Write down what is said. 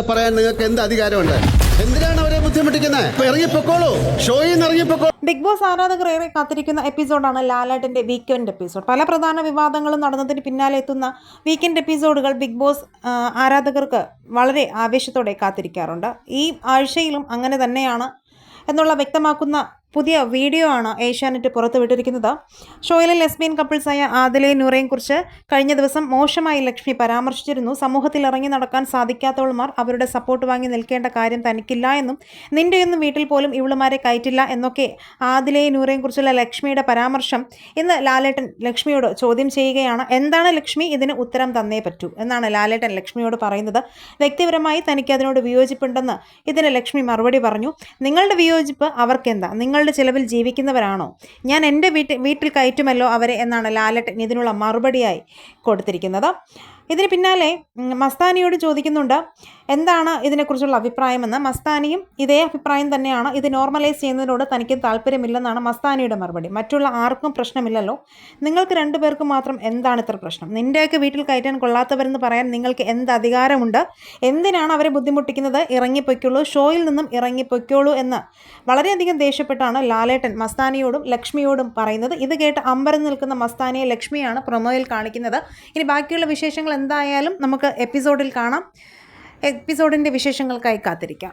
പറയാൻ നിങ്ങൾക്ക് എന്ത് അധികാരമുണ്ട്? എന്തിനാണ് അവരെ ബുദ്ധിമുട്ടിക്കുന്നത്? ഇറങ്ങിപ്പോക്കോളൂ, ഷോയിൽ നിന്ന് ഇറങ്ങിപ്പോക്കോളൂ. ബിഗ് ബോസ് ആരാധകർ ഏറെ കാത്തിരിക്കുന്ന എപ്പിസോഡാണ് ലാലേട്ടന്റെ വീക്കെൻഡ് എപ്പിസോഡ്. പല പ്രധാന വിവാദങ്ങളും നടന്നതിന് പിന്നാലെ എത്തുന്ന വീക്കെൻഡ് എപ്പിസോഡുകൾ ബിഗ് ബോസ് ആരാധകർക്ക് വളരെ ആവേശത്തോടെ കാത്തിരിക്കാറുണ്ട്. ഈ ആഴ്ചയിലും അങ്ങനെ തന്നെയാണ് എന്നുള്ള വ്യക്തമാക്കുന്ന പുതിയ വീഡിയോ ആണ് ഏഷ്യാനെറ്റ് പുറത്തുവിട്ടിരിക്കുന്നത്. ഷോയിലെ ലെസ്ബിയൻ കപ്പിൾസായ ആദിലയും നൂറയും കുറിച്ച് കഴിഞ്ഞ ദിവസം മോശമായി ലക്ഷ്മി പരാമർശിച്ചിരുന്നു. സമൂഹത്തിൽ ഇറങ്ങി നടക്കാൻ സാധിക്കാത്തവൾമാർ അവരുടെ സപ്പോർട്ട് വാങ്ങി നിൽക്കേണ്ട കാര്യം തനിക്കില്ല എന്നും നിന്റെയൊന്നും വീട്ടിൽ പോലും ഇവളുമാരെ കയറ്റില്ല എന്നൊക്കെ ആദിലയും നൂറയും കുറിച്ചുള്ള ലക്ഷ്മിയുടെ പരാമർശം ഇന്ന് ലാലേട്ടൻ ലക്ഷ്മിയോട് ചോദ്യം ചെയ്യുകയാണ്. എന്താണ് ലക്ഷ്മി, ഇതിന് ഉത്തരം തന്നേ പറ്റൂ എന്നാണ് ലാലേട്ടൻ ലക്ഷ്മിയോട് പറയുന്നത്. വ്യക്തിപരമായി തനിക്ക് അതിനോട് വിയോജിപ്പുണ്ടെന്ന് ഇതിന് ലക്ഷ്മി മറുപടി പറഞ്ഞു. നിങ്ങളുടെ വിയോജിപ്പ് അവർക്കെന്താ? നിങ്ങളുടെ ചിലവിൽ ജീവിക്കുന്നവരാണോ? ഞാൻ എൻ്റെ വീട്ടിൽ കയറ്റുമല്ലോ അവരെ എന്നാണ് ലാലേട്ടൻ ഇതിനുള്ള മറുപടിയായി കൊടുത്തിരിക്കുന്നത്. ഇതിന് പിന്നാലെ മസ്താനിയോട് ചോദിക്കുന്നുണ്ട് എന്താണ് ഇതിനെക്കുറിച്ചുള്ള അഭിപ്രായമെന്ന്. മസ്താനിയും ഇതേ അഭിപ്രായം തന്നെയാണ്. ഇത് നോർമലൈസ് ചെയ്യുന്നതിനോട് തനിക്ക് താല്പര്യമില്ലെന്നാണ് മസ്താനിയുടെ മറുപടി. മറ്റുള്ള ആർക്കും പ്രശ്നമില്ലല്ലോ, നിങ്ങൾക്ക് രണ്ടുപേർക്കും മാത്രം എന്താണ് ഇത്ര പ്രശ്നം? നിൻ്റെയൊക്കെ വീട്ടിൽ കയറ്റാൻ കൊള്ളാത്തവരെന്ന് പറയാൻ നിങ്ങൾക്ക് എന്ത് അധികാരമുണ്ട്? എന്തിനാണ് അവരെ ബുദ്ധിമുട്ടിക്കുന്നത്? ഇറങ്ങിപ്പൊയ്ക്കുള്ളൂ, ഷോയിൽ നിന്നും ഇറങ്ങിപ്പൊയ്ക്കുള്ളൂ എന്ന് വളരെയധികം ദേഷ്യപ്പെട്ടാണ് ലാലേട്ടൻ മസ്താനിയോടും ലക്ഷ്മിയോടും പറയുന്നത്. ഇത് കേട്ട് അമ്പരന്ന് നിൽക്കുന്ന മസ്താനിയെ ലക്ഷ്മിയാണ് പ്രൊമോയിൽ കാണിക്കുന്നത്. ഇനി ബാക്കിയുള്ള വിശേഷങ്ങൾ എന്തായാലും നമുക്ക് എപ്പിസോഡിൽ കാണാം. എപ്പിസോഡിൻ്റെ വിശേഷങ്ങൾക്കായി കാത്തിരിക്കാം.